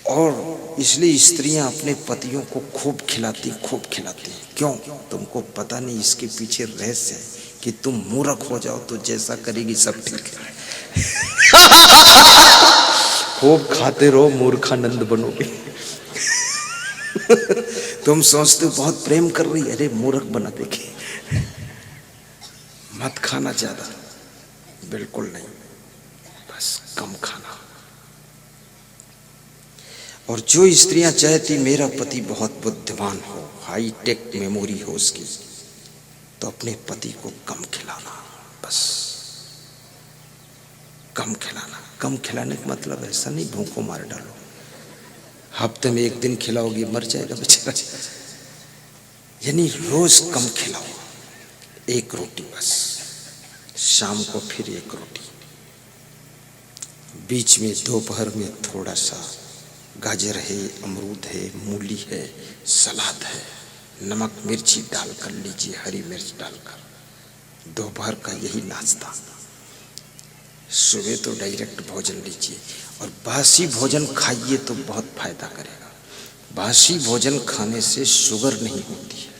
और इसलिए स्त्रियां अपने पतियों को खूब खिलाती हैं। क्यों? तुमको पता नहीं इसके पीछे रहस्य है कि तुम मूर्ख हो जाओ तो जैसा करेगी सब ठीक है। खूब खाते रहो, मूर्खानंद बनोगे। तुम सोचते हो बहुत प्रेम कर रही, अरे मूर्ख बना देगी। मत खाना ज्यादा, बिल्कुल नहीं, बस कम खाना। और जो स्त्रियां चाहती मेरा पति बहुत बुद्धिमान हो, हाई टेक मेमोरी हो उसकी, तो अपने पति को कम खिलाना, बस कम खिलाना। कम खिलाने का मतलब ऐसा नहीं भूखों मार डालो, हफ्ते में एक दिन खिलाओगी मर जाएगा बेचारा। यानी रोज कम खिलाओ, एक रोटी बस, शाम को फिर एक रोटी, बीच में दोपहर में थोड़ा सा गाजर है, अमरूद है, मूली है, सलाद है, नमक मिर्ची डालकर लीजिए, हरी मिर्च डालकर। दोपहर का यही नाश्ता। सुबह तो डायरेक्ट भोजन लीजिए, और बासी भोजन खाइए तो बहुत फायदा करेगा। बासी भोजन खाने से शुगर नहीं होती है,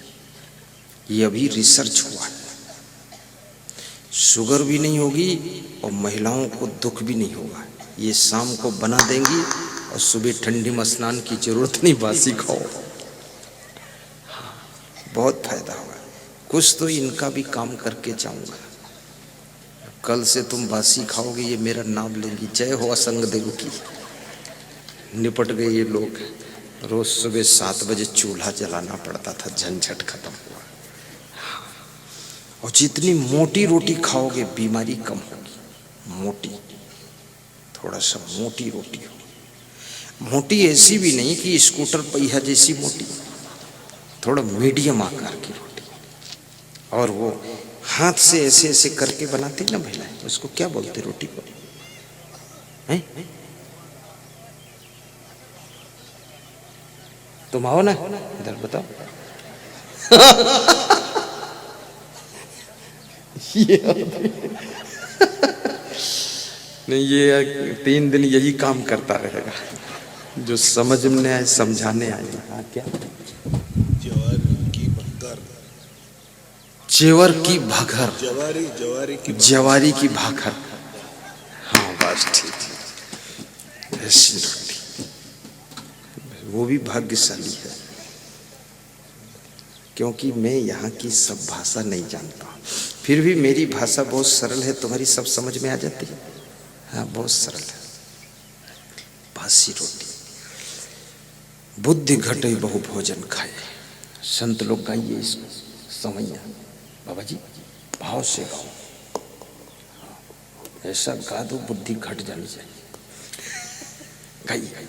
ये अभी रिसर्च हुआ है। शुगर भी नहीं होगी और महिलाओं को दुख भी नहीं होगा। ये शाम को बना देंगी और सुबह ठंडी में स्नान की जरूरत नहीं, बासी खाओ, बहुत फायदा होगा। कुछ तो इनका भी काम करके जाऊंगा। कल से तुम बासी खाओगे, ये मेरा नाम लेंगी, जय हो असंग देव की। निपट गए ये लोग। रोज सुबह 7 बजे चूल्हा जलाना पड़ता था, झंझट खत्म हुआ। और जितनी मोटी रोटी खाओगे बीमारी कम होगी। मोटी, थोड़ा सा मोटी रोटी हो। मोटी ऐसी भी नहीं कि स्कूटर पहिया जैसी मोटी, थोड़ा मीडियम आकार की रोटी। और वो हाथ से ऐसे ऐसे करके बनाती ना महिलाएं, उसको क्या बोलते रोटी को? हैं? तुम आओ ना इधर, बताओ। नहीं, ये 3 दिन यही काम करता रहेगा, जो समझ में आए समझाने आए। हाँ, क्या? चेवर की भागर, जवारी की भाकर। हाँ बस ठीक है, ऐसी रोटी, वो भी भाग्यशाली है। क्योंकि मैं यहाँ की सब भाषा नहीं जानता, फिर भी मेरी भाषा बहुत सरल है, तुम्हारी सब समझ में आ जाती है। हाँ, बहुत सरल है। बासी रोटी। बुद्धि घटे बहु भोजन खाए, संत लोग गाइए इसको, समैया बाबा जी भाव से गाओ, ऐसा गा दो बुद्धि घट जानी चाहिए। गाइए।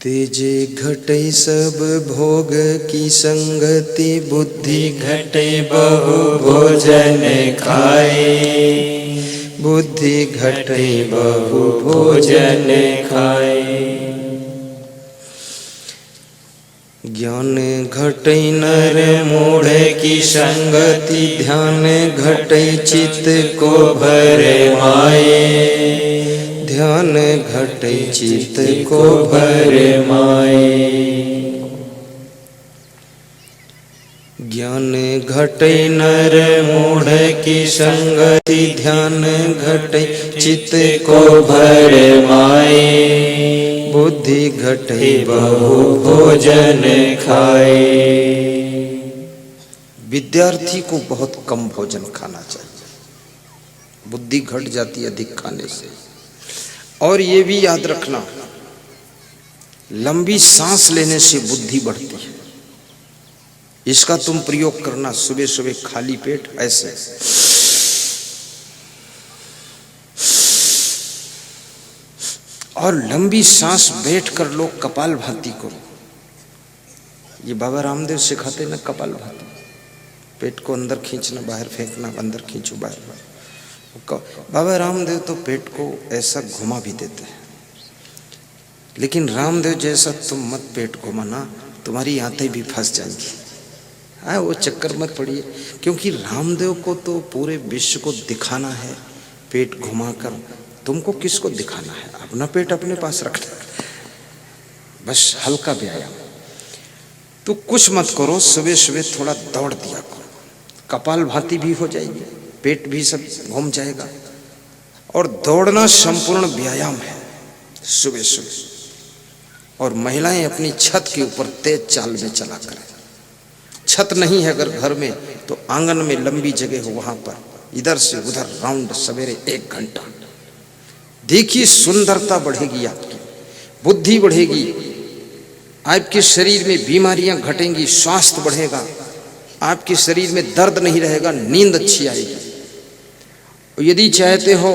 तेजे घटे सब भोग की संगति, बुद्धि घटे बहु भोजन खाए, बुद्धि घटे बहु भोजन खाए। ज्ञान घटे नर मूढ़ की संगति, ध्यान घटे चित्त को भरे माए, ध्यान घटे चित्त को भरे माए। ज्ञान घटे नर मूढ़ की संगति, ध्यान घटे चित्त को भरे माए, बुद्धि घटे बहु भोजन खाए। विद्यार्थी को बहुत कम भोजन खाना चाहिए, बुद्धि घट जाती है अधिक खाने से। और ये भी याद रखना, लंबी सांस लेने से बुद्धि बढ़ती है। इसका तुम प्रयोग करना, सुबह सुबह खाली पेट ऐसे, और लंबी सांस बैठकर लोग कपालभाति करो। ये बाबा रामदेव सिखाते ना कपालभाति, पेट को अंदर खींचना, बाहर फेंकना, अंदर खींचो बाहर। बाबा रामदेव तो पेट को ऐसा घुमा भी देते हैं, लेकिन रामदेव जैसा तुम मत पेट घुमाना, तुम्हारी आंतें भी फंस जाएंगी। हाँ, वो चक्कर मत पड़िए, क्योंकि रामदेव को तो पूरे विश्व को दिखाना है पेट घुमाकर, तुमको किसको दिखाना है? अपना पेट अपने पास रखना है, बस हल्का व्यायाम। तो कुछ मत करो, सुबह सुबह थोड़ा दौड़ दिया करो, कपाल भाती भी हो जाएगी, पेट भी सब घूम जाएगा। और दौड़ना संपूर्ण व्यायाम है सुबह सुबह। और महिलाएं अपनी छत के ऊपर तेज चाल में चला करें। छत नहीं है अगर घर में, तो आंगन में लंबी जगह हो, वहां पर इधर से उधर राउंड सवेरे 1 घंटा देखिए। सुंदरता बढ़ेगी, आपकी बुद्धि बढ़ेगी, आपके शरीर में बीमारियां घटेंगी, स्वास्थ्य बढ़ेगा, आपके शरीर में दर्द नहीं रहेगा, नींद अच्छी आएगी। और यदि चाहते हो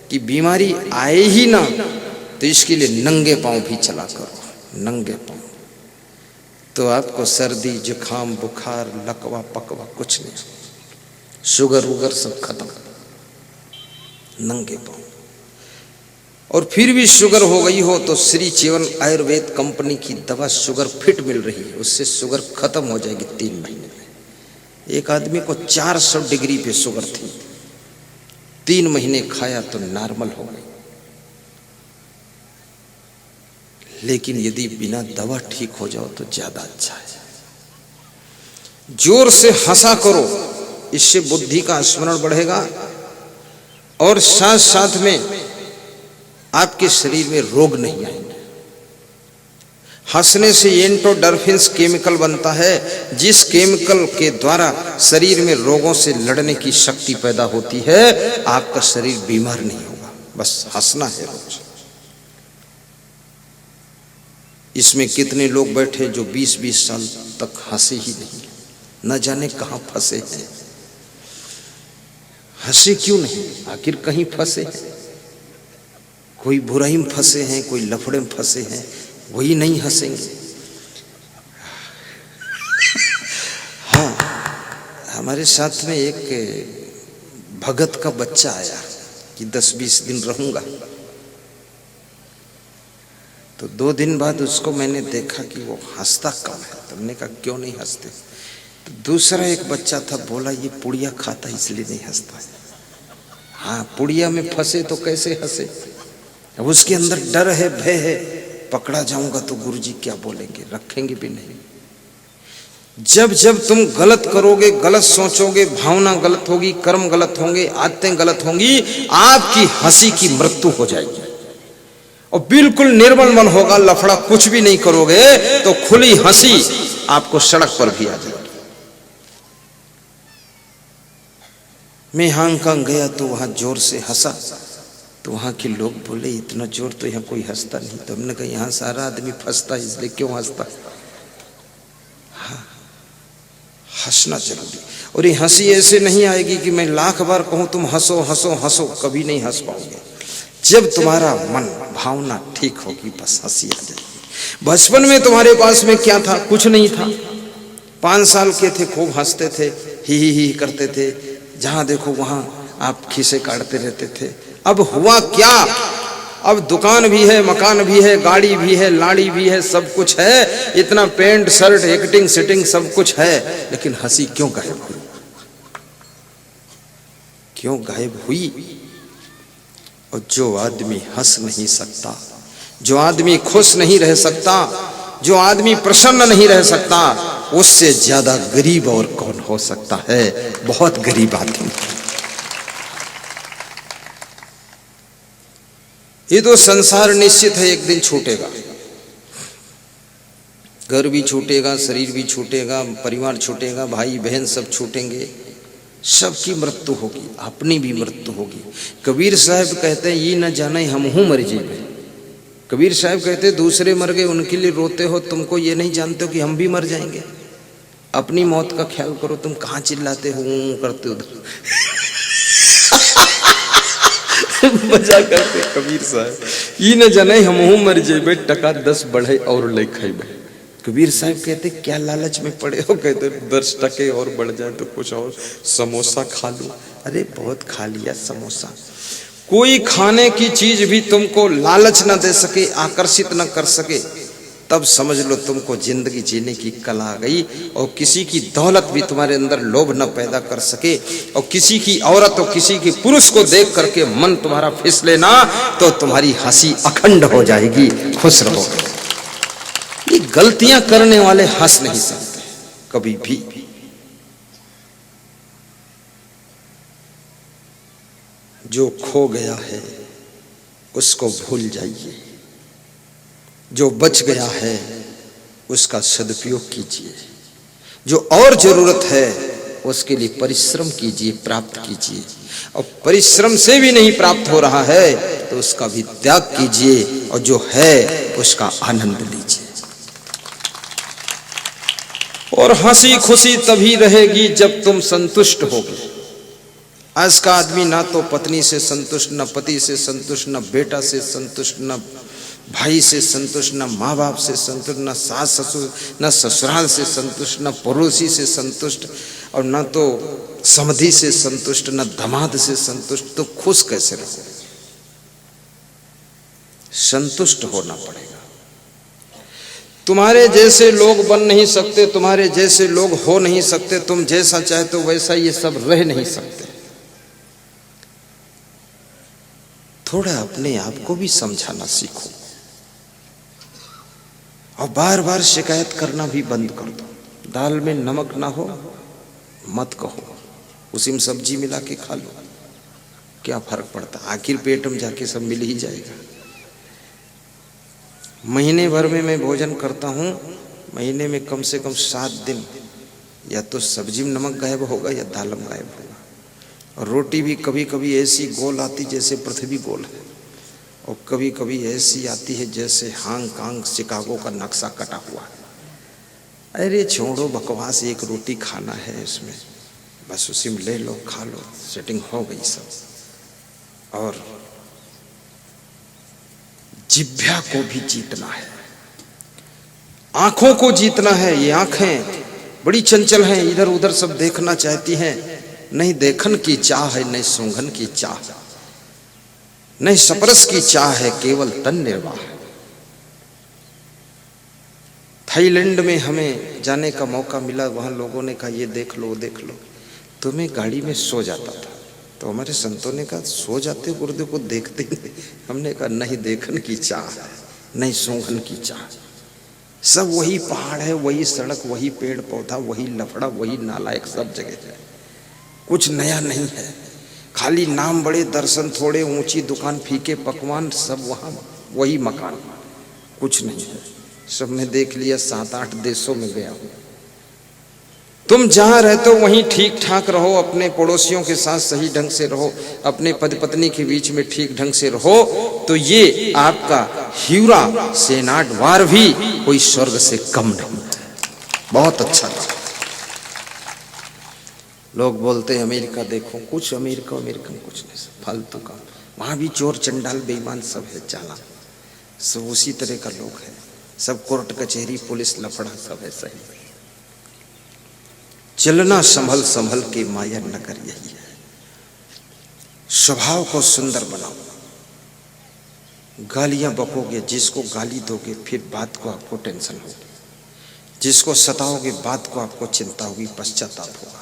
कि बीमारी आए ही ना, तो इसके लिए नंगे पांव भी चला करो, नंगे पांव। तो आपको सर्दी जुकाम बुखार लकवा पकवा कुछ नहीं, शुगर वुगर सब खत्म, नंगे पांव। और फिर भी शुगर हो गई हो तो श्री चीवन आयुर्वेद कंपनी की दवा शुगर फिट मिल रही है, उससे शुगर खत्म हो जाएगी 3 महीने में। एक आदमी को 400 डिग्री पे शुगर थी, 3 महीने खाया तो नॉर्मल हो गई। लेकिन यदि बिना दवा ठीक हो जाओ तो ज्यादा अच्छा है। जोर से हंसा करो, इससे बुद्धि का स्मरण बढ़ेगा और साथ साथ में आपके शरीर में रोग नहीं आएंगे। हंसने से एंडोर्फिन्स केमिकल बनता है, जिस केमिकल के द्वारा शरीर में रोगों से लड़ने की शक्ति पैदा होती है। आपका शरीर बीमार नहीं होगा, बस हंसना है रोज। इसमें कितने लोग बैठे जो 20-20 साल तक हंसे ही नहीं, न जाने कहां फंसे हैं। हंसे क्यों नहीं? आखिर कहीं फंसे हैं, कोई बुराई में फंसे हैं, कोई लफड़े में फंसे हैं, वही नहीं हंसेंगे। हाँ, हमारे साथ में एक भगत का बच्चा आया कि 10-20 दिन रहूंगा। तो 2 दिन बाद उसको मैंने देखा कि वो हंसता कम है। तो हमने कहा क्यों नहीं हंसते? तो दूसरा एक बच्चा था, बोला ये पुड़िया खाता इसलिए नहीं हंसता। हाँ, पुड़िया में फंसे तो कैसे हंसे? अब उसके अंदर डर है, भय है, पकड़ा जाऊंगा तो गुरुजी क्या बोलेंगे, रखेंगे भी नहीं। जब जब तुम गलत करोगे, गलत सोचोगे, भावना गलत होगी, कर्म गलत होंगे, आदतें गलत होंगी, आपकी हंसी की मृत्यु हो जाएगी। और बिल्कुल निर्मल मन होगा, लफड़ा कुछ भी नहीं करोगे तो खुली हंसी आपको सड़क पर भी आ जाएगी। मैं हांगकांग गया तो वहां जोर से हंसा, तो वहां के लोग बोले इतना जोर तो यहाँ कोई हंसता नहीं। तो हमने कहा यहाँ सारा आदमी फंसता है, इसलिए क्यों हंसता? हाँ, हंसना जरूरी। और ये हंसी ऐसे नहीं आएगी कि मैं लाख बार कहूं तुम हंसो हंसो हंसो, कभी नहीं हंस पाओगे। जब तुम्हारा मन भावना ठीक होगी, बस हंसी आ जाएगी। बचपन में तुम्हारे पास में क्या था? कुछ नहीं था। 5 साल के थे, खूब हंसते थे, ही करते थे, जहां देखो वहां आप खीसे काटते रहते थे। अब हुआ क्या? अब दुकान भी है, मकान भी है, गाड़ी भी है, लाड़ी भी है, सब कुछ है, इतना पेंट शर्ट एक्टिंग सिटिंग सब कुछ है, लेकिन हंसी क्यों गायब हुई? क्यों गायब हुई? और जो आदमी हंस नहीं सकता, जो आदमी खुश नहीं रह सकता, जो आदमी प्रसन्न नहीं रह सकता, उससे ज्यादा गरीब और कौन हो सकता है? बहुत गरीब आदमी। ये तो संसार निश्चित है एक दिन छूटेगा, घर भी छूटेगा, शरीर भी छूटेगा, परिवार छूटेगा, भाई बहन सब छूटेंगे, सबकी मृत्यु होगी, अपनी भी मृत्यु होगी। कबीर साहब कहते हैं ये न जाने हम हूं मर जाएंगे। कबीर साहब कहते हैं दूसरे मर गए उनके लिए रोते हो, तुमको ये नहीं जानते हो कि हम भी मर जाएंगे। अपनी मौत का ख्याल करो। तुम कहाँ चिल्लाते हो, करते हो मजा करते कबीर साहब। ये न जाने हम हूं मर जाए, टका 10 बढ़े और ले खाइबे। कबीर साहब कहते क्या लालच में पड़े हो? कहते 10 टके और बढ़ जाए तो कुछ और समोसा खा लो। अरे बहुत खा लिया समोसा। कोई खाने की चीज भी तुमको लालच न दे सके, आकर्षित न कर सके, तब समझ लो तुमको जिंदगी जीने की कला आ गई। और किसी की दौलत भी तुम्हारे अंदर लोभ न पैदा कर सके, और किसी की औरत और किसी की पुरुष को देख करके मन तुम्हारा फिसले ना, तो तुम्हारी हंसी अखंड हो जाएगी, खुश रहोगे। ये गलतियां करने वाले हंस नहीं सकते कभी भी। जो खो गया है उसको भूल जाइए, जो बच गया है उसका सदुपयोग कीजिए, जो और जरूरत है उसके लिए परिश्रम कीजिए, प्राप्त कीजिए। और परिश्रम से भी नहीं प्राप्त हो रहा है तो उसका भी त्याग कीजिए, और जो है उसका आनंद लीजिए। और हंसी खुशी तभी रहेगी जब तुम संतुष्ट होगे। आज का आदमी ना तो पत्नी से संतुष्ट, न पति से संतुष्ट, न बेटा से संतुष्ट, न भाई से संतुष्ट, न माँ बाप से संतुष्ट, न सास ससुर, न ससुराल से संतुष्ट, न पड़ोसी से संतुष्ट, और न तो समधि से संतुष्ट, न दामाद से संतुष्ट। तो खुश कैसे रहो? संतुष्ट होना पड़ेगा। तुम्हारे जैसे लोग बन नहीं सकते, तुम्हारे जैसे लोग हो नहीं सकते, तुम जैसा चाहते हो वैसा ये सब रह नहीं सकते। थोड़ा अपने आप को भी समझाना सीखो, और बार बार शिकायत करना भी बंद कर दो। दाल में नमक ना हो मत कहो, उसी में सब्जी मिला के खा लो, क्या फर्क पड़ता, आखिर पेट में जाके सब मिल ही जाएगा। महीने भर में मैं भोजन करता हूँ, महीने में कम से कम 7 दिन या तो सब्जी में नमक गायब होगा या दाल में गायब होगा। और रोटी भी कभी कभी ऐसी गोल आती जैसे पृथ्वी गोल है, और कभी कभी ऐसी आती है जैसे हांगकांग शिकागो का नक्शा कटा हुआ है। अरे छोड़ो बकवास, एक रोटी खाना है इसमें, बस उसी में ले लो, खा लो, सेटिंग हो गई सब। और जिह्वा को भी जीतना है, आंखों को जीतना है। ये आंखें बड़ी चंचल हैं, इधर उधर सब देखना चाहती हैं। नहीं देखन की चाह है, नहीं सूंघन की चाह, नहीं स्पर्श की चाह है, केवल तन निर्वाह। थाईलैंड में हमें जाने का मौका मिला, वहां लोगों ने कहा ये देख लो वो देख लो। तो मैं गाड़ी में सो जाता था, तो हमारे संतों ने कहा सो जाते गुरुदेव को देखते नहीं। हमने कहा नहीं देखन की चाह, नहीं सूंघन की चाह, सब वही पहाड़ है, वही सड़क, वही पेड़ पौधा, वही लफड़ा, वही नालायक, सब जगह है, कुछ नया नहीं है। खाली नाम बड़े, दर्शन थोड़े, ऊंची दुकान, फीके पकवान, सब वहाँ वही मकान, कुछ नहीं है। सब मैं देख लिया, 7-8 देशों में गया हूँ। तुम जहाँ रहते हो वहीं ठीक ठाक रहो, अपने पड़ोसियों के साथ सही ढंग से रहो, अपने पति पत्नी के बीच में ठीक ढंग से रहो, तो ये आपका ह्यूरा सेनाट वार भी कोई स्वर्ग से कम नहीं है। बहुत अच्छा लगा। लोग बोलते हैं अमेरिका देखो, कुछ अमेरिकन कुछ नहीं, फालतू का। वहाँ भी चोर चंडाल बेईमान सब है, चालान सब उसी तरह का लोग है, सब कोर्ट कचहरी पुलिस लफड़ा सब ऐसा ही। चलना संभल संभल के माया नगर यही है। स्वभाव को सुंदर बनाओ। गालियां बकोगे, जिसको गाली दोगे फिर बात को आपको टेंशन होगी, जिसको सताओगे बात को आपको चिंता होगी, पश्चाताप होगा।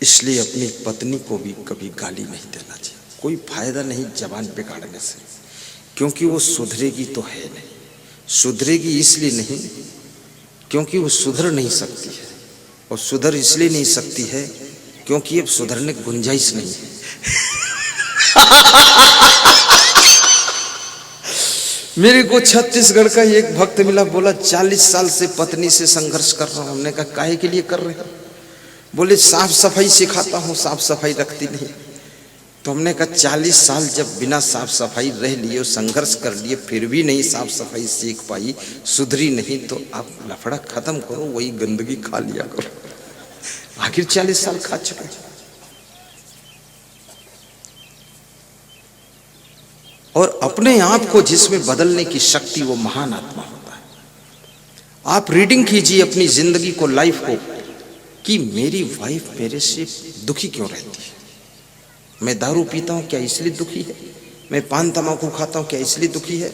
इसलिए अपनी पत्नी को भी कभी गाली नहीं देना चाहिए, कोई फायदा नहीं जबान बिगाड़ने से, क्योंकि वो सुधरेगी तो है नहीं। सुधरेगी इसलिए नहीं क्योंकि वो सुधर नहीं सकती है, और सुधर इसलिए नहीं सकती है क्योंकि अब सुधरने की गुंजाइश नहीं है। मेरे को छत्तीसगढ़ का एक भक्त मिला, बोला 40 साल से पत्नी से संघर्ष कर रहा हूं। हमने कहा काहे के लिए कर रहे हो? बोले साफ सफाई सिखाता हूँ, साफ सफाई रखती नहीं। तो हमने कहा 40 साल जब बिना साफ सफाई रह लिए, संघर्ष कर लिए, फिर भी नहीं साफ सफाई सीख पाई, सुधरी नहीं, तो आप लफड़ा खत्म करो, वही गंदगी खा लिया करो। आखिर 40 साल खा चुके। और अपने आप को जिसमें बदलने की शक्ति, वो महान आत्मा होता है। आप रीडिंग कीजिए अपनी जिंदगी को, लाइफ को, कि मेरी वाइफ मेरे से दुखी क्यों रहती है। मैं दारू पीता हूँ क्या इसलिए दुखी है? मैं पान तंबाकू खाता हूँ क्या इसलिए दुखी है?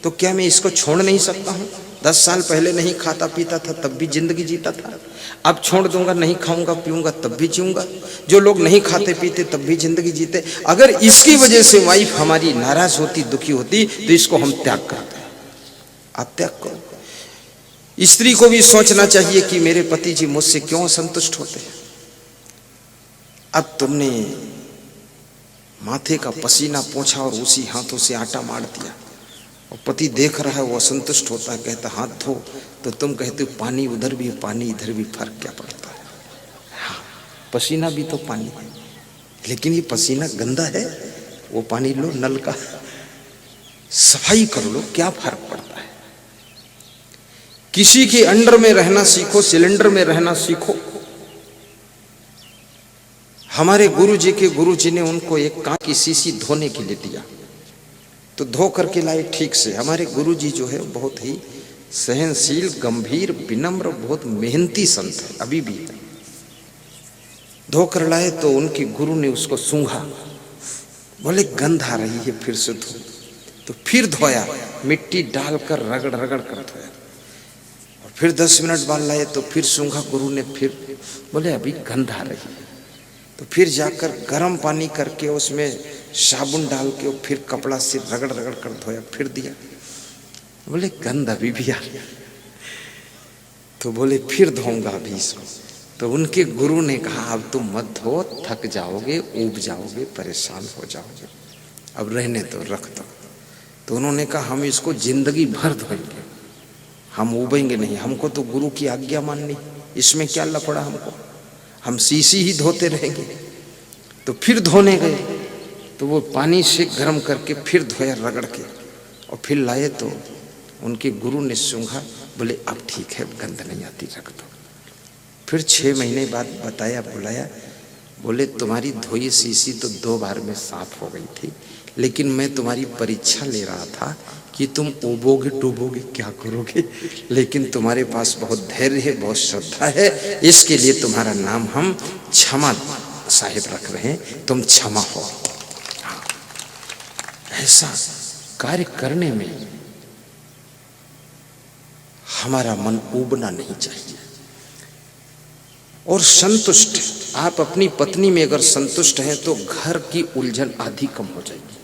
तो क्या मैं इसको छोड़ नहीं सकता हूँ? 10 साल पहले नहीं खाता पीता था तब भी जिंदगी जीता था, अब छोड़ दूंगा, नहीं खाऊंगा पीऊंगा तब भी जीऊंगा। जो लोग नहीं खाते पीते तब भी जिंदगी जीते। अगर इसकी वजह से वाइफ हमारी नाराज होती, दुखी होती, तो इसको हम त्याग करते हैं। आप त्याग करो। स्त्री को भी सोचना चाहिए कि मेरे पति जी मुझसे क्यों असंतुष्ट होते हैं। अब तुमने माथे का पसीना पोंछा और उसी हाथों से आटा मार दिया, और पति देख रहा है, वो असंतुष्ट होता है, कहता हाथ धो, तो तुम कहते हो पानी उधर भी पानी इधर भी, फर्क क्या पड़ता है? हाँ, पसीना भी तो पानी है, लेकिन ये पसीना गंदा है, वो पानी लो नल का, सफाई कर लो, क्या फर्क पड़ता है? किसी के अंडर में रहना सीखो, सिलेंडर में रहना सीखो। हमारे गुरुजी ने उनको एक कांच की शीशी धोने के लिए दिया, तो धो करके लाए ठीक से। हमारे गुरुजी जो है बहुत ही सहनशील, गंभीर, विनम्र, बहुत मेहनती संत है, अभी भी धो कर लाए तो उनके गुरु ने उसको सूंघा, बोले गंध आ रही है, फिर से धो। तो फिर धोया, मिट्टी डालकर रगड़ रगड़ कर धोया, और फिर 10 मिनट बाद लाए तो फिर सूंघा गुरु ने, फिर बोले अभी गंध आ रही है। तो फिर जाकर गर्म पानी करके उसमें साबुन डाल के फिर कपड़ा से रगड़ रगड़ कर धोया, फिर दिया, बोले गंध अभी भी आ रही। तो बोले फिर धोऊंगा अभी इसको। तो उनके गुरु ने कहा अब तुम मत धो, थक जाओगे, ऊब जाओगे, परेशान हो जाओगे, अब रहने दो, रख दो। तो उन्होंने कहा हम इसको जिंदगी भर धोएंगे, हम ऊबेंगे नहीं, हमको तो गुरु की आज्ञा माननी, इसमें क्या लफड़ा हमको, हम शीशी ही धोते रहेंगे। तो फिर धोने गए, तो वो पानी से गर्म करके फिर धोया रगड़ के, और फिर लाए तो उनके गुरु ने सूंघा, बोले अब ठीक है, गंध नहीं आती, रख दो। फिर 6 महीने बाद बताया, बुलाया, बोले तुम्हारी धोई शीशी तो 2 बार में साफ हो गई थी, लेकिन मैं तुम्हारी परीक्षा ले रहा था कि तुम उबोगे डूबोगे क्या करोगे, लेकिन तुम्हारे पास बहुत धैर्य है, बहुत श्रद्धा है, इसके लिए तुम्हारा नाम हम क्षमा साहिब रख रहे हैं, तुम क्षमा हो। ऐसा कार्य करने में हमारा मन ऊबना नहीं चाहिए। और संतुष्ट, आप अपनी पत्नी में अगर संतुष्ट हैं तो घर की उलझन आधी कम हो जाएगी।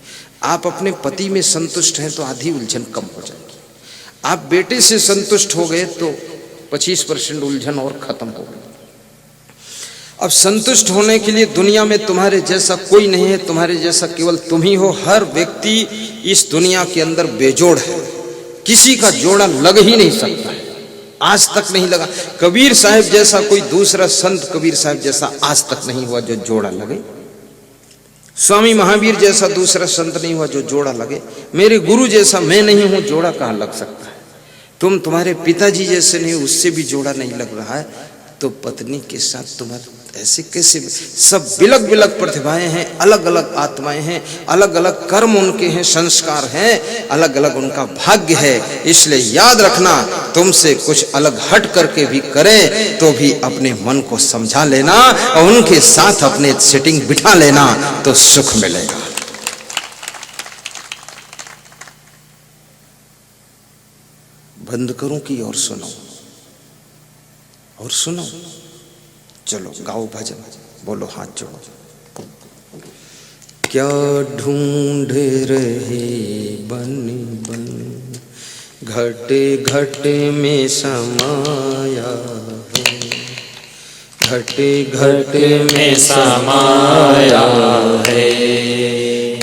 आप अपने पति में संतुष्ट हैं तो आधी उलझन कम हो जाएगी। आप बेटे से संतुष्ट हो गए तो 25% उलझन और खत्म हो गई। अब संतुष्ट होने के लिए दुनिया में तुम्हारे जैसा कोई नहीं है, तुम्हारे जैसा केवल तुम ही हो। हर व्यक्ति इस दुनिया के अंदर बेजोड़ है, किसी का जोड़ा लग ही नहीं सकता है, आज तक नहीं लगा। कबीर साहब जैसा कोई दूसरा संत कबीर साहब जैसा आज तक नहीं हुआ जो जोड़ा लगे। स्वामी महावीर जैसा दूसरा संत नहीं हुआ जो जोड़ा लगे। मेरे गुरु जैसा मैं नहीं हूं, जोड़ा कहां लग सकता है? तुम तुम्हारे पिताजी जैसे नहीं, उससे भी जोड़ा नहीं लग रहा है, तो पत्नी के साथ तुम्हारे ऐसे कैसे? सब बिलक बिलक प्रतिभाएं हैं, अलग अलग आत्माएं हैं, अलग अलग कर्म उनके हैं, संस्कार हैं, अलग अलग उनका भाग्य है। इसलिए याद रखना, तुमसे कुछ अलग हट करके भी करें तो भी अपने मन को समझा लेना और उनके साथ अपने सेटिंग बिठा लेना, तो सुख मिलेगा। बंद करूं कि और सुनो? और सुनो, चलो गाओ भजन, बोलो हाथ जोड़ो। क्या ढूंढ रहे बन बन, घटे घटे में समाया है, घटे घटे में समाया है,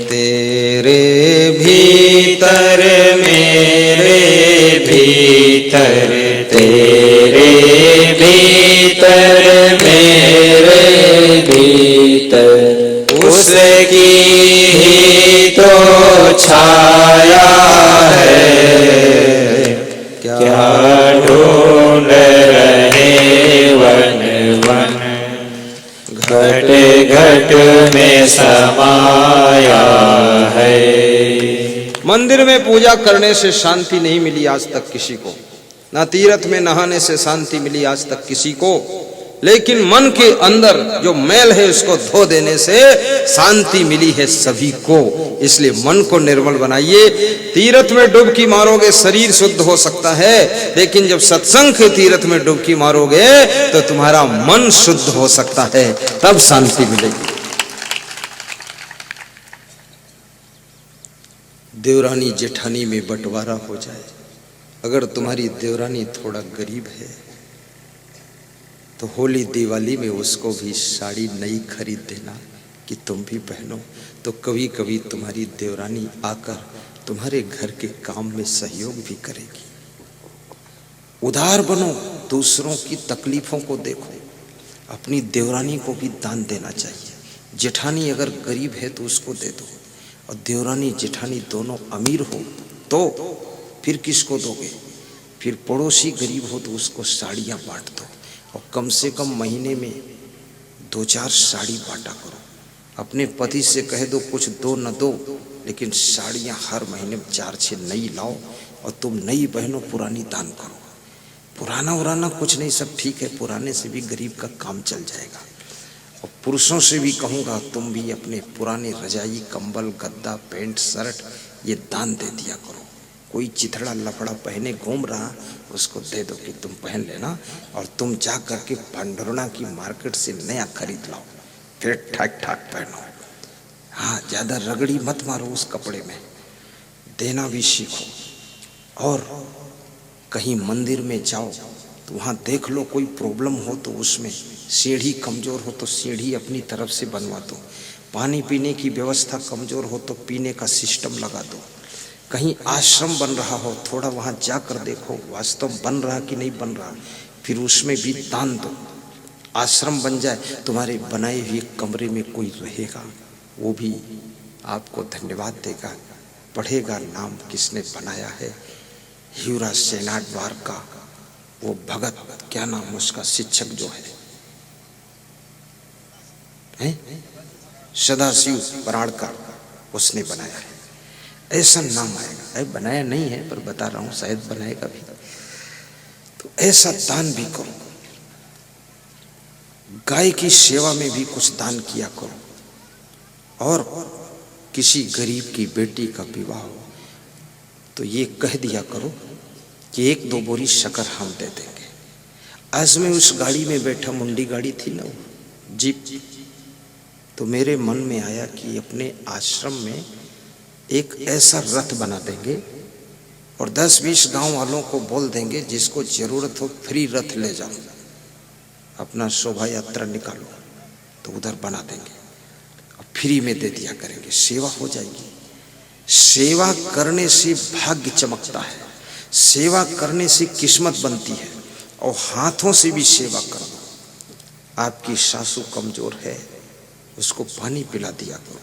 तेरे भीतर मेरे भीतर, तेरे भीतर मेरे भीतर, उसकी ही तो छाया है। क्या ढूंढ रहे वन वन, घट घट में समाया है। मंदिर में पूजा करने से शांति नहीं मिली आज तक किसी को, ना तीर्थ में नहाने से शांति मिली आज तक किसी को, लेकिन मन के अंदर जो मैल है उसको धो देने से शांति मिली है सभी को। इसलिए मन को निर्मल बनाइए। तीर्थ में डुबकी मारोगे शरीर शुद्ध हो सकता है, लेकिन जब सत्संग के तीर्थ में डुबकी मारोगे तो तुम्हारा मन शुद्ध हो सकता है, तब शांति मिलेगी। देवरानी जेठानी में बंटवारा हो जाए। अगर तुम्हारी देवरानी थोड़ा गरीब है तो होली दिवाली में उसको भी साड़ी नई खरीद देना कि तुम भी पहनो। तो कभी कभी तुम्हारी देवरानी आकर तुम्हारे घर के काम में सहयोग भी करेगी। उदार बनो, दूसरों की तकलीफों को देखो। अपनी देवरानी को भी दान देना चाहिए। जेठानी अगर गरीब है तो उसको दे दो, और देवरानी जेठानी दोनों अमीर हो तो फिर किसको दोगे? फिर पड़ोसी गरीब हो तो उसको साड़ियाँ बांट दो, और कम से कम महीने में 2-4 साड़ी बांटा करो। अपने पति से कह दो कुछ दो न दो, लेकिन साड़ियाँ हर महीने 4-6 नई लाओ, और तुम नई पहनो, पुरानी दान करो। पुराना उराना कुछ नहीं, सब ठीक है, पुराने से भी गरीब का काम चल जाएगा। और पुरुषों से भी कहूँगा तुम भी अपने पुराने रजाई, कंबल, गद्दा, पैंट, शर्ट ये दान दे दिया करो। कोई चिथड़ा लफड़ा पहने घूम रहा उसको दे दो कि तुम पहन लेना, और तुम जा करके पांडुरना की मार्केट से नया खरीद लाओ, फिर ठाक ठाक पहनो। हाँ, ज़्यादा रगड़ी मत मारो उस कपड़े में, देना भी सीखो। और कहीं मंदिर में जाओ तो वहाँ देख लो कोई प्रॉब्लम हो तो उसमें सीढ़ी कमज़ोर हो तो सीढ़ी अपनी तरफ से बनवा दो। पानी पीने की व्यवस्था कमज़ोर हो तो पीने का सिस्टम लगा दो। कहीं आश्रम बन रहा हो, थोड़ा वहाँ जाकर देखो वास्तव बन रहा कि नहीं बन रहा, फिर उसमें भी दान दो। आश्रम बन जाए, तुम्हारे बनाए हुए कमरे में कोई रहेगा, वो भी आपको धन्यवाद देगा, पढ़ेगा नाम किसने बनाया है। ह्यूरा सेनाट द्वार का वो भगत, क्या नाम उसका, शिक्षक जो है सदाशिव पराड़कर, उसने बनाया है। ऐसा नाम आएगा। अरे बनाया नहीं है पर बता रहा हूँ, शायद बनाएगा भी। तो ऐसा दान भी करो। गाय की सेवा में भी कुछ दान किया करो। और किसी गरीब की बेटी का विवाह हो तो ये कह दिया करो कि 1-2 बोरी शक्कर हम दे देंगे। आज मैं उस गाड़ी में बैठा, मुंडी गाड़ी थी ना वो जीप, तो मेरे मन में आया कि अपने आश्रम में एक ऐसा रथ बना देंगे और 10-20 गांव वालों को बोल देंगे जिसको जरूरत हो फ्री रथ ले जाओ, अपना शोभा यात्रा निकालो, तो उधर बना देंगे और फ्री में दे दिया करेंगे। सेवा हो जाएगी। सेवा करने से भाग्य चमकता है, सेवा करने से किस्मत बनती है। और हाथों से भी सेवा कर दो। आपकी सासू कमजोर है, उसको पानी पिला दिया करो।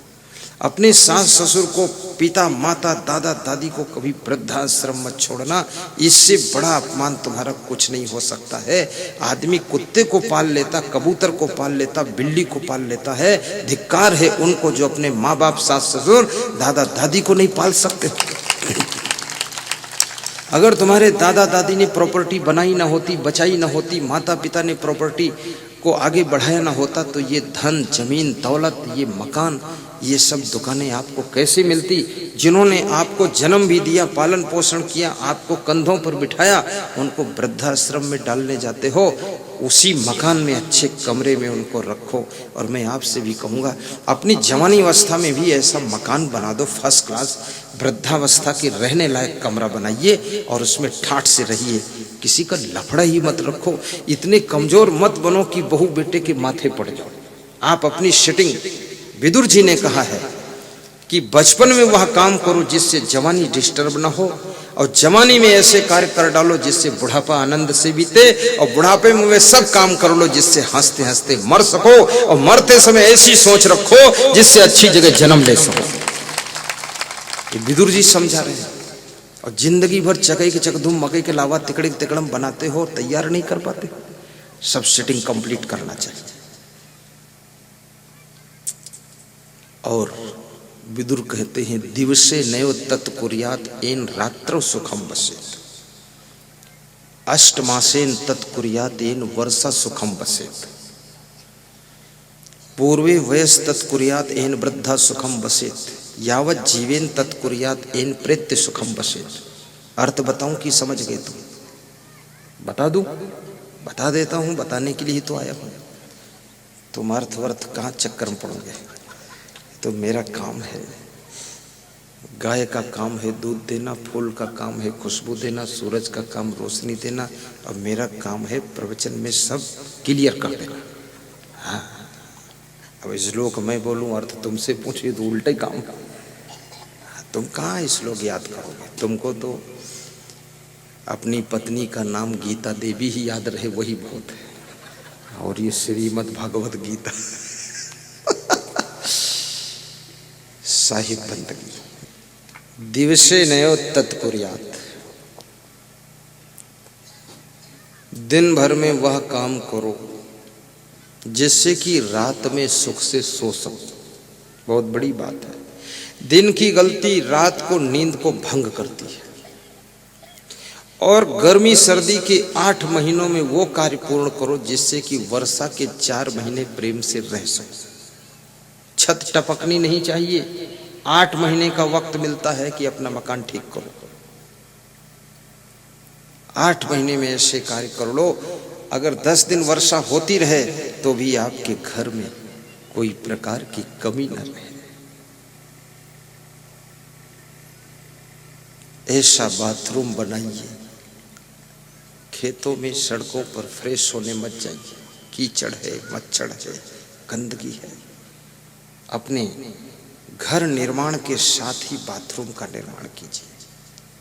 अपने सास ससुर को, पिता माता दादा दादी को कभी वृद्धाश्रम मत छोड़ना। इससे बड़ा अपमान तुम्हारा कुछ नहीं हो सकता है। आदमी कुत्ते को पाल लेता, कबूतर को पाल लेता, बिल्ली को पाल लेता है। धिक्कार है उनको जो अपने माँ बाप, सास ससुर, दादा दादी को नहीं पाल सकते। अगर तुम्हारे दादा दादी ने प्रॉपर्टी बनाई ना होती, बचाई ना होती, माता पिता ने प्रॉपर्टी को आगे बढ़ाया ना होता, तो ये धन, जमीन, दौलत, ये मकान, ये सब दुकानें आपको कैसे मिलती? जिन्होंने आपको जन्म भी दिया, पालन पोषण किया, आपको कंधों पर बिठाया, उनको वृद्धाश्रम में डालने जाते हो। उसी मकान में, अच्छे कमरे में उनको रखो। और मैं आपसे भी कहूँगा, अपनी जवानी अवस्था में भी ऐसा मकान बना दो, फर्स्ट क्लास। वृद्धावस्था के रहने लायक कमरा बनाइए और उसमें ठाठ से रहिए। किसी का लफड़ा ही मत रखो। इतने कमजोर मत बनो कि बहू बेटे के माथे पड़ जाओ। आप अपनी सेटिंग, विदुर जी ने कहा है कि बचपन में वह काम करो जिससे जवानी डिस्टर्ब ना हो, और जवानी में ऐसे कार्य कर डालो जिससे बुढ़ापा आनंद से बीते, और बुढ़ापे में वे सब काम कर लो जिससे हंसते हंसते मर सको, और मरते समय ऐसी सोच रखो जिससे अच्छी जगह जन्म ले सको। ये विदुर जी समझा रहे हैं। और जिंदगी भर चकई के चकधुम, मकई के लावा, तिकड़े तिकड़म बनाते हो, तैयार नहीं कर पाते। सब सेटिंग कंप्लीट करना चाहिए। और विदुर कहते हैं, दिवसे नयो तत् कुर्यात एन रात्रौ सुखम बसेत, अष्टमासेन तत् कुर्यात एन वर्षा सुखम बसेत। पूर्वे वयस तत्कुर्यात एन वृद्धा सुखम वसेत यावत जीवेन तत्कुर्यात एन प्रेत्य सुखम वसेत। अर्थ बताऊं कि समझ गए तुम? बता दूं? बता देता हूं, बताने के लिए ही तो आया हूं। तुम अर्थ वर्थ कहाँ चक्कर में पड़ोगे? तो मेरा काम है, गाय का काम है दूध देना, फूल का काम है खुशबू देना, सूरज का काम रोशनी देना, और मेरा काम है प्रवचन में सब क्लियर कर देना। हाँ, अब श्लोक मैं बोलूं अर्थ तुमसे पूछे तो उल्टे काम। तुम कहाँ श्लोक याद करोगे? तुमको तो अपनी पत्नी का नाम गीता देवी ही याद रहे वही बहुत है, और ये श्रीमद् भागवत गीता साहिब बंदगी। दिवसे नयो तत्कुर्यात, दिन भर में वह काम करो जिससे कि रात में सुख से सो सको। बहुत बड़ी बात है। दिन की गलती रात को नींद को भंग करती है, और गर्मी सर्दी के 8 महीनों में वो कार्य पूर्ण करो जिससे कि वर्षा के 4 महीने प्रेम से रह सको। छत टपकनी नहीं चाहिए। 8 महीने का वक्त मिलता है कि अपना मकान ठीक करो। 8 महीने में ऐसे कार्य कर लो, अगर 10 दिन वर्षा होती रहे तो भी आपके घर में कोई प्रकार की कमी न रहे। ऐसा बाथरूम बनाइए। खेतों में सड़कों पर फ्रेश होने मत जाइए, कीचड़ है, मच्छर है, गंदगी है। अपने घर निर्माण के साथ ही बाथरूम का निर्माण कीजिए,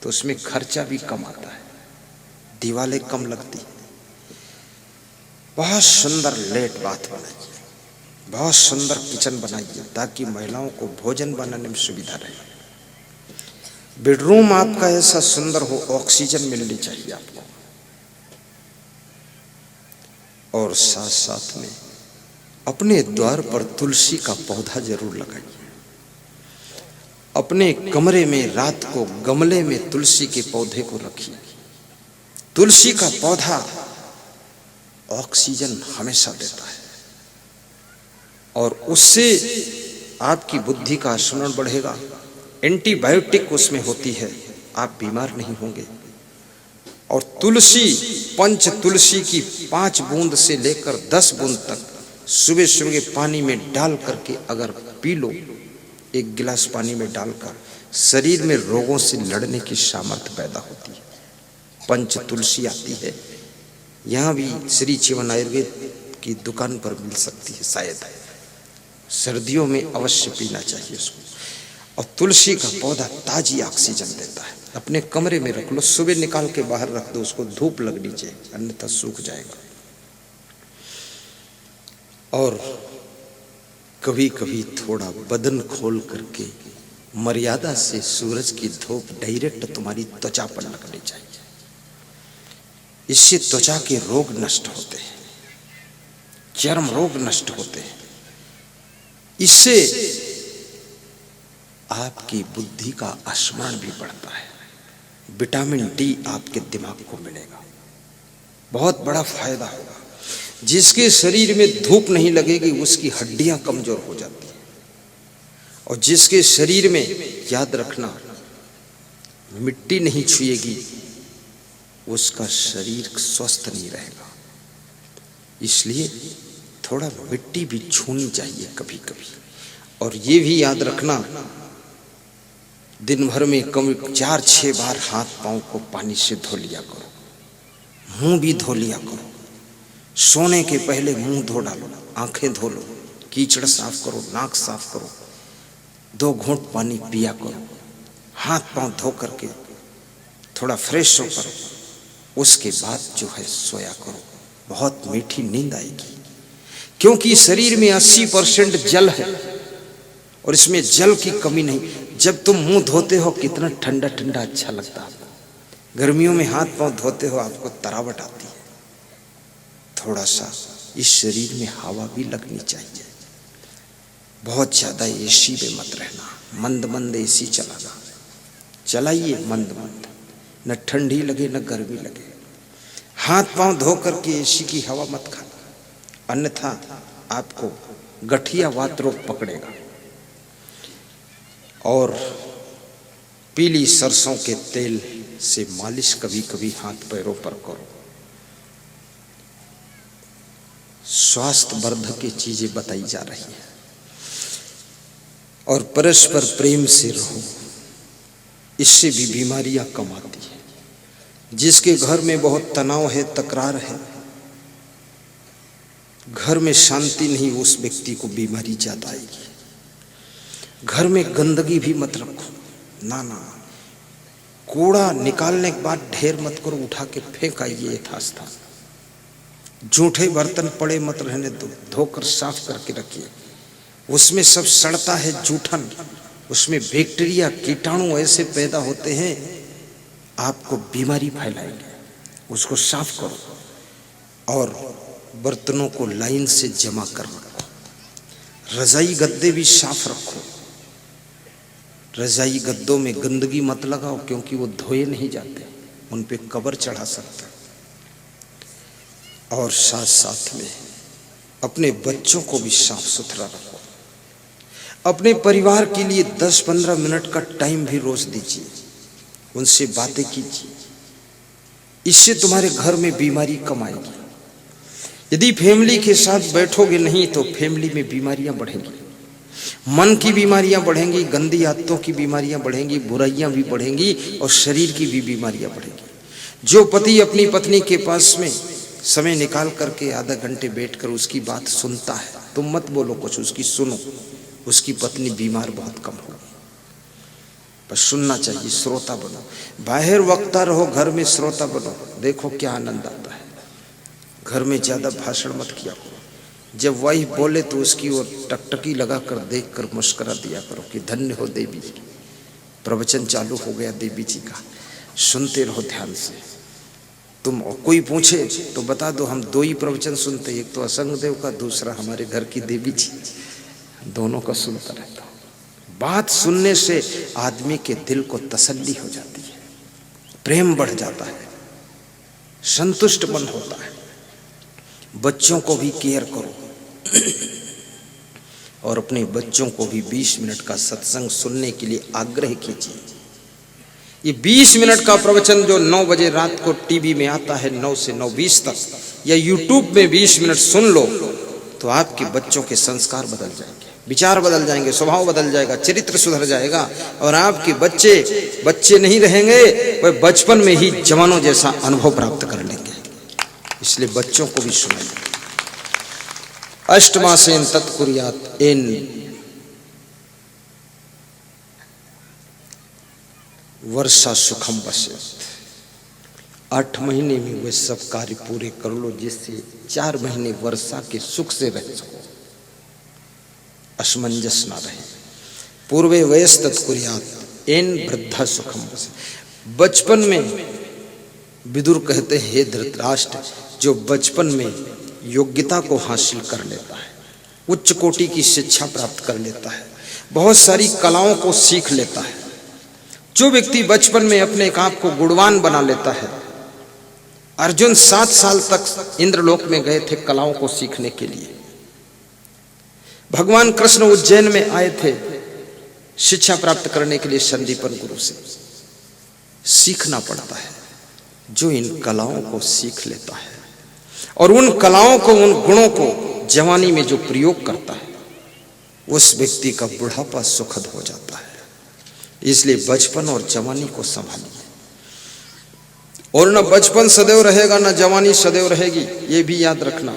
तो उसमें खर्चा भी कम आता है, दीवारें कम लगती है। बहुत सुंदर लेट बाथ बनाइए, बहुत सुंदर किचन बनाइए, ताकि महिलाओं को भोजन बनाने में सुविधा रहे। बेडरूम आपका ऐसा सुंदर हो, ऑक्सीजन मिलनी चाहिए आपको। और साथ साथ में अपने द्वार पर तुलसी का पौधा जरूर लगाइए। अपने कमरे में रात को गमले में तुलसी के पौधे को रखिए। तुलसी का पौधा ऑक्सीजन हमेशा देता है, और उससे आपकी बुद्धि का स्मरण बढ़ेगा। एंटीबायोटिक उसमें होती है, आप बीमार नहीं होंगे। और तुलसी, पंच तुलसी की 5 बूंद से लेकर 10 बूंद तक सुबह सुबह पानी में डाल करके अगर पी लो, 1 गिलास पानी में डालकर, शरीर में रोगों से लड़ने की सामर्थ्य पैदा होती है। पंच तुलसी आती है, यहाँ भी श्री जीवन आयुर्वेद की दुकान पर मिल सकती है शायद। सर्दियों में अवश्य पीना चाहिए उसको। और तुलसी का पौधा ताजी ऑक्सीजन देता है। अपने कमरे में रख लो, सुबह निकाल के बाहर रख दो, उसको धूप लगनी चाहिए, अन्यथा सूख जाएगा। और कभी कभी थोड़ा बदन खोल करके मर्यादा से सूरज की धूप डायरेक्ट तुम्हारी त्वचा पर लगनी चाहिए। इससे त्वचा के रोग नष्ट होते हैं, चर्म रोग नष्ट होते हैं। इससे आपकी बुद्धि का स्मरण भी बढ़ता है। विटामिन डी आपके दिमाग को मिलेगा, बहुत बड़ा फायदा होगा। जिसके शरीर में धूप नहीं लगेगी उसकी हड्डियां कमजोर हो जाती हैं, और जिसके शरीर में, याद रखना, मिट्टी नहीं छुएगी उसका शरीर स्वस्थ नहीं रहेगा। इसलिए थोड़ा मिट्टी भी छूनी चाहिए कभी कभी। और ये भी याद रखना, दिन भर में कम 4-6 बार हाथ पांव को पानी से धो लिया करो, मुंह भी धो लिया करो। सोने के पहले मुंह धो डालो, आंखें धो लो, कीचड़ साफ करो, नाक साफ करो, 2 घूंट पानी पिया करो। हाथ पांव धो करके थोड़ा फ्रेश होकर उसके बाद जो है सोया करो। बहुत मीठी नींद आएगी, क्योंकि शरीर में 80% जल है और इसमें जल की कमी नहीं। जब तुम मुंह धोते हो कितना ठंडा ठंडा अच्छा लगता है। गर्मियों में हाथ पांव धोते हो आपको तरावट आती है। थोड़ा सा इस शरीर में हवा भी लगनी चाहिए। बहुत ज्यादा एसी में मत रहना, मंद मंद एसी चलाना, चलाइए मंद मंद, न ठंडी लगे न गर्मी लगे। हाथ पांव धो करके एसी की हवा मत खाना, अन्यथा आपको गठिया वात रोग पकड़ेगा। और पीली सरसों के तेल से मालिश कभी कभी हाथ पैरों पर करो। स्वास्थ्य वर्धक की चीजें बताई जा रही है। और परस्पर प्रेम से रहो, इससे भी बीमारियां कम आती है। जिसके घर में बहुत तनाव है, तकरार है, घर में शांति नहीं, उस व्यक्ति को बीमारी ज्यादा आएगी। घर में गंदगी भी मत रखो, ना ना, कूड़ा निकालने के बाद ढेर मत करो, उठा के फेंक आइए यथास्थान। जूठे बर्तन पड़े मत रहने दो, धोकर साफ करके रखिए। उसमें सब सड़ता है जूठन, उसमें बैक्टीरिया कीटाणु ऐसे पैदा होते हैं, आपको बीमारी फैलाएंगे। उसको साफ करो और बर्तनों को लाइन से जमा कर रखो। रजाई गद्दे भी साफ रखो। रजाई गद्दों में गंदगी मत लगाओ, क्योंकि वो धोए नहीं जाते, उन पे कवर चढ़ा सकते। और साथ साथ में अपने बच्चों को भी साफ सुथरा रखो। अपने परिवार के लिए 10-15 मिनट का टाइम भी रोज दीजिए, उनसे बातें कीजिए। इससे तुम्हारे घर में बीमारी कम आएगी। यदि फैमिली के साथ बैठोगे नहीं तो फैमिली में बीमारियां बढ़ेंगी। मन की बीमारियां बढ़ेंगी, गंदी आदतों की बीमारियां बढ़ेंगी, बुराइयां भी बढ़ेंगी और शरीर की भी बीमारियां बढ़ेंगी। जो पति अपनी पत्नी के पास में समय निकाल करके आधा घंटे बैठकर उसकी बात सुनता है, तुम मत बोलो कुछ, उसकी सुनो, उसकी पत्नी बीमार बहुत कम होगी। बस सुनना चाहिए, श्रोता बनो। बाहर वक्ता रहो, घर में श्रोता बनो, देखो क्या आनंद आता है। घर में ज्यादा भाषण मत किया करो। जब वही बोले तो उसकी ओर टकटकी लगाकर देखकर मुस्कुरा दिया करो कि धन्य हो देवी जी, प्रवचन चालू हो गया देवी जी का, सुनते रहो ध्यान से। तुम कोई पूछे तो बता दो, हम 2 ही प्रवचन सुनते, एक तो असंग देव का, दूसरा हमारे घर की देवी जी, दोनों का सुनता रहता हूं। बात सुनने से आदमी के दिल को तसल्ली हो जाती है, प्रेम बढ़ जाता है, संतुष्ट मन होता है। बच्चों को भी केयर करो और अपने बच्चों को भी 20 मिनट का सत्संग सुनने के लिए आग्रह कीजिए। ये 20 मिनट का प्रवचन जो 9 बजे रात को टीवी में आता है 9 से 9:20 तक, या यूट्यूब में 20 मिनट सुन लो, तो आपके बच्चों के संस्कार बदल जाएंगे, विचार बदल जाएंगे, स्वभाव बदल जाएगा, चरित्र सुधर जाएगा और आपके बच्चे नहीं रहेंगे, वह बचपन में ही जवानों जैसा अनुभव प्राप्त कर लेंगे। इसलिए बच्चों को भी सुनाइए। अष्टमासेन तत्कुर्यात् एन वर्षा सुखम वसेत्। 8 महीने में वे सब कार्य पूरे कर लो, जिससे 4 महीने वर्षा के सुख से रह सको, असमंजस ना रहे। पूर्वे वयस तत्कुर्यात् एन वृद्धा सुखम वसेत्। बचपन में विदुर कहते हैं, हे धृतराष्ट्र, जो बचपन में योग्यता को हासिल कर लेता है, उच्च कोटि की शिक्षा प्राप्त कर लेता है, बहुत सारी कलाओं को सीख लेता है, जो व्यक्ति बचपन में अपने आप को गुणवान बना लेता है। अर्जुन 7 साल तक इंद्रलोक में गए थे कलाओं को सीखने के लिए। भगवान कृष्ण उज्जैन में आए थे शिक्षा प्राप्त करने के लिए संदीपन गुरु से। सीखना पड़ता है। जो इन कलाओं को सीख लेता है और उन कलाओं को, उन गुणों को जवानी में जो प्रयोग करता है, उस व्यक्ति का बुढ़ापा सुखद हो जाता है। इसलिए बचपन और जवानी को संभालिए। और न बचपन सदैव रहेगा, न जवानी सदैव रहेगी, ये भी याद रखना।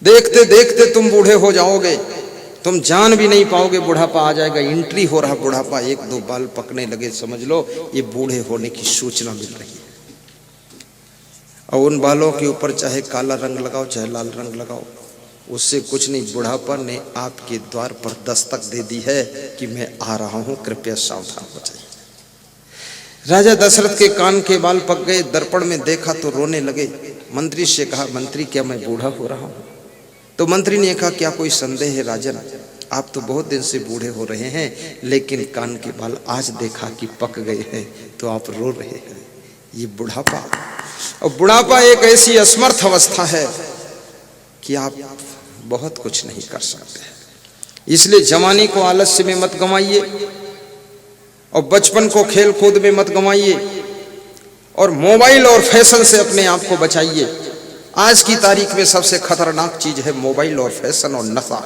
देखते देखते तुम बूढ़े हो जाओगे, तुम जान भी नहीं पाओगे, बुढ़ापा आ जाएगा। एंट्री हो रहा बुढ़ापा, 1-2 बाल पकने लगे, समझ लो ये बूढ़े होने की सूचना मिल रही है। और उन बालों के ऊपर चाहे काला रंग लगाओ, चाहे लाल रंग लगाओ, उससे कुछ नहीं। बुढ़ापा ने आपके द्वार पर दस्तक दे दी है कि मैं आ रहा हूं, कृपया सावधान हो जाइए। राजा दशरथ के कान के बाल पक गए, दर्पण में देखा तो रोने लगे। मंत्री से कहा, मंत्री क्या मैं बूढ़ा हो रहा हूं? तो मंत्री ने कहा, क्या कोई संदेह है राजन, आप तो बहुत दिन से बूढ़े हो रहे हैं, लेकिन कान के बाल आज देखा कि पक गए हैं तो आप रो रहे हैं। ये बुढ़ापा, और बुढ़ापा एक ऐसी असमर्थ अवस्था है कि आप बहुत कुछ नहीं कर सकते। इसलिए जवानी को आलस्य में मत गंवाइए और बचपन को खेल कूद में मत गंवाइए और मोबाइल और फैशन से अपने आप को बचाइए। आज की तारीख में सबसे खतरनाक चीज है मोबाइल और फैशन और नशा,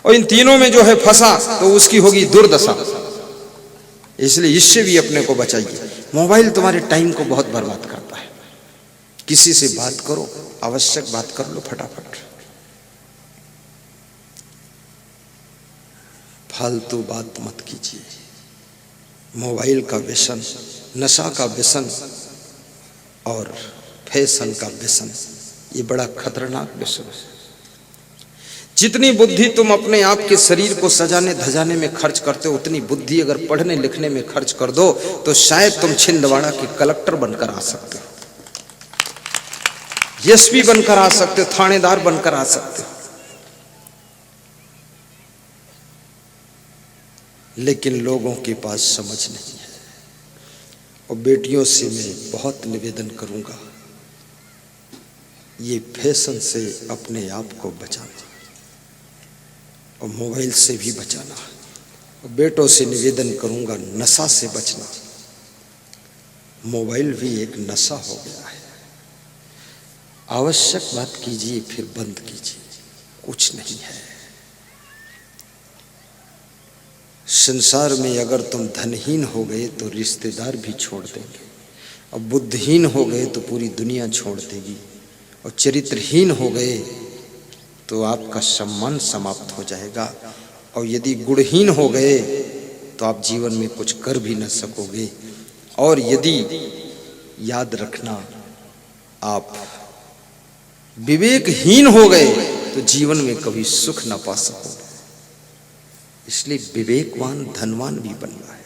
और इन तीनों में जो है फंसा तो उसकी होगी दुर्दशा। इसलिए इससे भी अपने को बचाइए। मोबाइल तुम्हारे टाइम को बहुत बर्बाद करता है। किसी से बात करो, आवश्यक बात कर लो फटाफट, फालतू बात मत कीजिए। मोबाइल का व्यसन, नशा का व्यसन और फैशन का व्यसन, ये बड़ा खतरनाक व्यसन है। जितनी बुद्धि तुम अपने आप के शरीर को सजाने धजाने में खर्च करते हो, उतनी बुद्धि अगर पढ़ने लिखने में खर्च कर दो तो शायद तुम छिंदवाड़ा के कलेक्टर बनकर आ सकते हो, एसपी बनकर आ सकते हो, थानेदार बनकर आ सकते हो। लेकिन लोगों के पास समझ नहीं है। और बेटियों से मैं बहुत निवेदन करूंगा, ये फैशन से अपने आप को बचाना और मोबाइल से भी बचाना। और बेटों से निवेदन करूंगा, नशा से बचना। मोबाइल भी एक नशा हो गया है। आवश्यक बात कीजिए फिर बंद कीजिए, कुछ नहीं है। संसार में अगर तुम धनहीन हो गए तो रिश्तेदार भी छोड़ देंगे, और बुद्धिहीन हो गए तो पूरी दुनिया छोड़ देगी, और चरित्रहीन हो गए तो आपका सम्मान समाप्त हो जाएगा, और यदि गुणहीन हो गए तो आप जीवन में कुछ कर भी न सकोगे, और यदि याद रखना आप विवेकहीन हो गए तो जीवन में कभी सुख न पा सकोगे। इसलिए विवेकवान धनवान भी बनना है।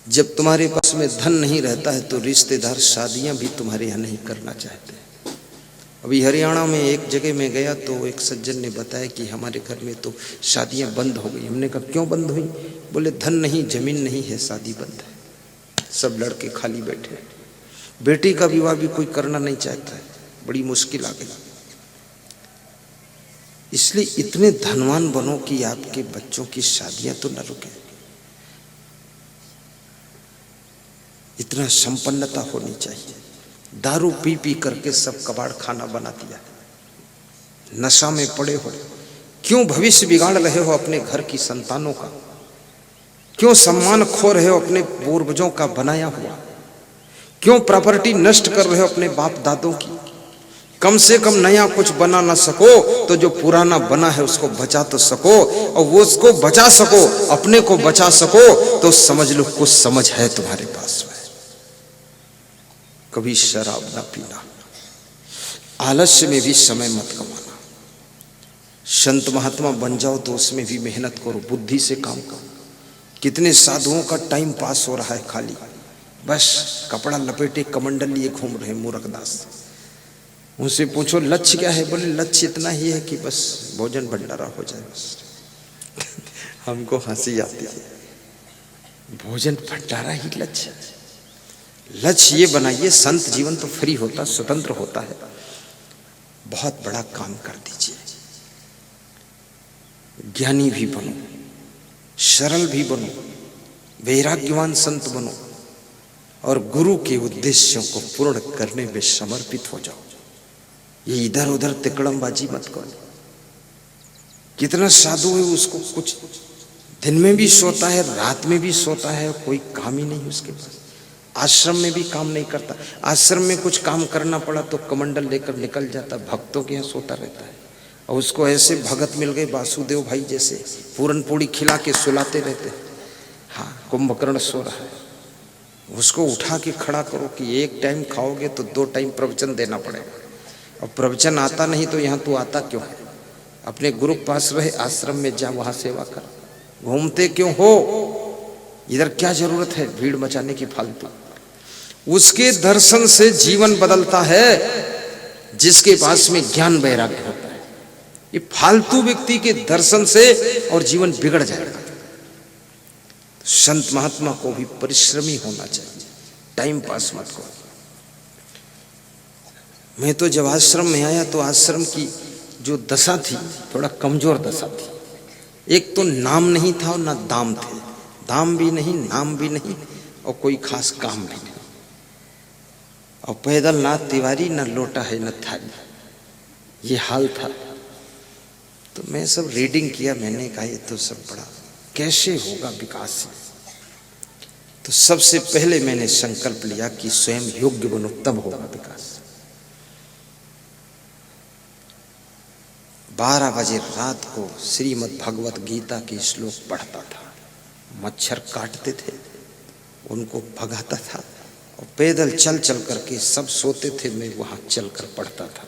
जब तुम्हारे पास में धन नहीं रहता है तो रिश्तेदार शादियां भी तुम्हारे यहाँ नहीं करना चाहते। अभी हरियाणा में एक जगह में गया तो एक सज्जन ने बताया कि हमारे घर में तो शादियां बंद हो गई। हमने कहा क्यों बंद हुई? बोले धन नहीं, जमीन नहीं है, शादी बंद है, सब लड़के खाली बैठे। बेटी का विवाह भी कोई करना नहीं चाहता है, बड़ी मुश्किल आ गई। इसलिए इतने धनवान बनो कि आपके बच्चों की शादियां तो न रुके। इतना संपन्नता होनी चाहिए। दारू पी पी करके सब कबाड़ खाना बना दिया, नशा में पड़े हो। क्यों भविष्य बिगाड़ रहे हो अपने घर की संतानों का? क्यों सम्मान खो रहे हो अपने पूर्वजों का बनाया हुआ? क्यों प्रॉपर्टी नष्ट कर रहे हो अपने बाप दादों की? कम से कम नया कुछ बना ना सको तो जो पुराना बना है उसको बचा तो सको, और वो उसको बचा सको, अपने को बचा सको तो समझ लो कुछ समझ है तुम्हारे पास में। कभी शराब ना पीना, आलस्य में भी समय मत गंवाना। संत महात्मा बन जाओ तो उसमें भी मेहनत करो, बुद्धि से काम करो। कितने साधुओं का टाइम पास हो रहा है खाली, बस कपड़ा लपेटे कमंडल लिए घूम रहे मूर्खदास। उनसे पूछो लक्ष्य क्या है? बोले लक्ष्य इतना ही है कि बस भोजन भंडारा हो जाए बस। हमको हंसी आती है, भोजन भंडारा ही लक्ष्य? लक्ष्य ये बनाइए संत जीवन तो फ्री होता, स्वतंत्र होता है। बहुत बड़ा काम कर दीजिए, ज्ञानी भी बनो, सरल भी बनो, वैराग्यवान संत बनो, और गुरु के उद्देश्यों को पूर्ण करने में समर्पित हो जाओ। ये इधर उधर तिकड़मबाजी मत करो। कितना साधु है, उसको कुछ दिन में भी सोता है, रात में भी सोता है, कोई काम ही नहीं उसके पास। आश्रम में भी काम नहीं करता, आश्रम में कुछ काम करना पड़ा तो कमंडल लेकर निकल जाता, भक्तों के यहाँ सोता रहता है। और उसको ऐसे भगत मिल गए वासुदेव भाई जैसे, पूरन पूड़ी खिला के सुलाते रहते। हाँ, कुंभकर्ण सो रहा है, उसको उठा के खड़ा करो कि एक टाइम खाओगे तो 2 टाइम प्रवचन देना पड़ेगा। और प्रवचन आता नहीं तो यहाँ तू आता क्यों है? अपने गुरु के पास रहे, आश्रम में जा, वहां सेवा कर। घूमते क्यों हो? इधर क्या जरूरत है भीड़ मचाने की फालतू? उसके दर्शन से जीवन बदलता है जिसके पास में ज्ञान वैराग्य होता है। ये फालतू व्यक्ति के दर्शन से और जीवन बिगड़ जाएगा। संत महात्मा को भी परिश्रमी होना चाहिए, टाइम पास मत करो। मैं तो जब आश्रम में आया तो आश्रम की जो दशा थी थोड़ा कमजोर दशा थी। एक तो नाम नहीं था और ना दाम थे, दाम भी नहीं नाम भी नहीं और कोई खास काम भी नहीं, और पैदल ना तिवारी ना लोटा है न थाली, ये हाल था। तो मैं सब रीडिंग किया, मैंने कहा ये तो सब बड़ा कैसे होगा विकास। तो सबसे पहले मैंने संकल्प लिया कि स्वयं योग्य बनो तब होगा विकास। 12 बजे रात को श्रीमद् भगवत गीता के श्लोक पढ़ता था। मच्छर काटते थे, उनको भगाता था और पैदल चल चल करके सब सोते थे, मैं वहां चलकर पढ़ता था।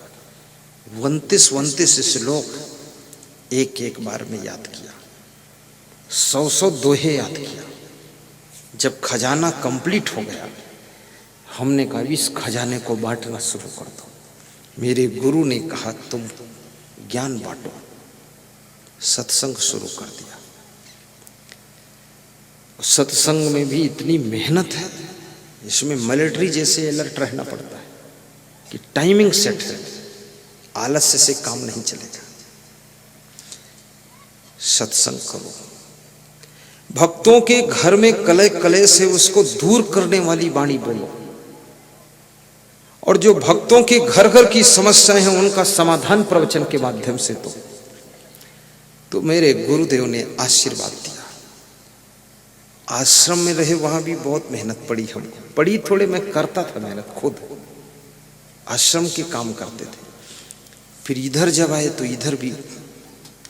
29 श्लोक एक बार में याद किया, 100 दोहे याद किया। जब खजाना कंप्लीट हो गया, हमने कहा इस खजाने को बांटना शुरू कर दो। मेरे गुरु ने कहा तुम ज्ञान बांटो। सत्संग शुरू कर दिया। सत्संग में भी इतनी मेहनत है, इसमें मिलिट्री जैसे अलर्ट रहना पड़ता है कि टाइमिंग सेट है, आलस्य से काम नहीं चलेगा। सत्संग करो, भक्तों के घर में कलह कलेश है उसको दूर करने वाली वाणी बोलो, और जो भक्तों के घर घर की समस्याएं हैं उनका समाधान प्रवचन के माध्यम से दो। तो मेरे गुरुदेव ने आशीर्वाद दिया। आश्रम में रहे वहां भी बहुत मेहनत पड़ी हमको, पड़ी थोड़े, मैं करता था मेहनत खुद, आश्रम के काम करते थे। फिर इधर जब आए तो इधर भी।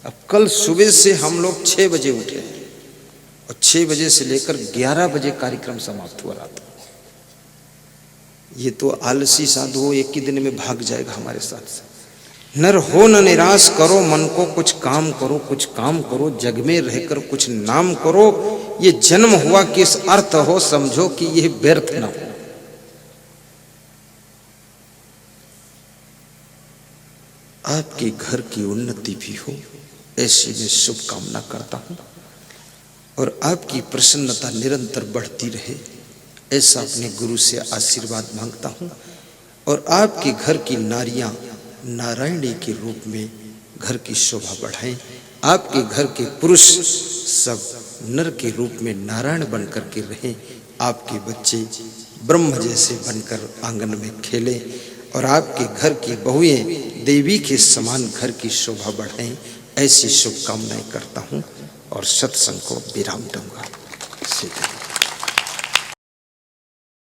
अब कल सुबह से हम लोग 6 बजे उठे और 6 बजे से लेकर 11 बजे कार्यक्रम समाप्त हुआ रात। ये तो आलसी साधु हो, एक ही दिन में भाग जाएगा हमारे साथ से। नर हो न निराश करो मन को, कुछ काम करो, कुछ काम करो, जग में रहकर कुछ नाम करो। ये जन्म हुआ किस अर्थ हो, समझो कि यह व्यर्थ न हो। आपके घर की उन्नति भी हो ऐसी मैं शुभकामना करता हूं, और आपकी प्रसन्नता निरंतर बढ़ती रहे ऐसा अपने गुरु से आशीर्वाद मांगता हूं। और आपके घर की नारियां नारायणी के रूप में घर की शोभा बढ़ाएं। आपके घर के पुरुष सब नर के रूप में नारायण बनकर के रहें। आपके बच्चे ब्रह्म जैसे बनकर आंगन में खेलें, और आपके घर की बहुएं देवी के समान घर की शोभा बढ़ाएं। ऐसी शुभकामनाएं करता हूं और सत्संग को विराम दूंगा।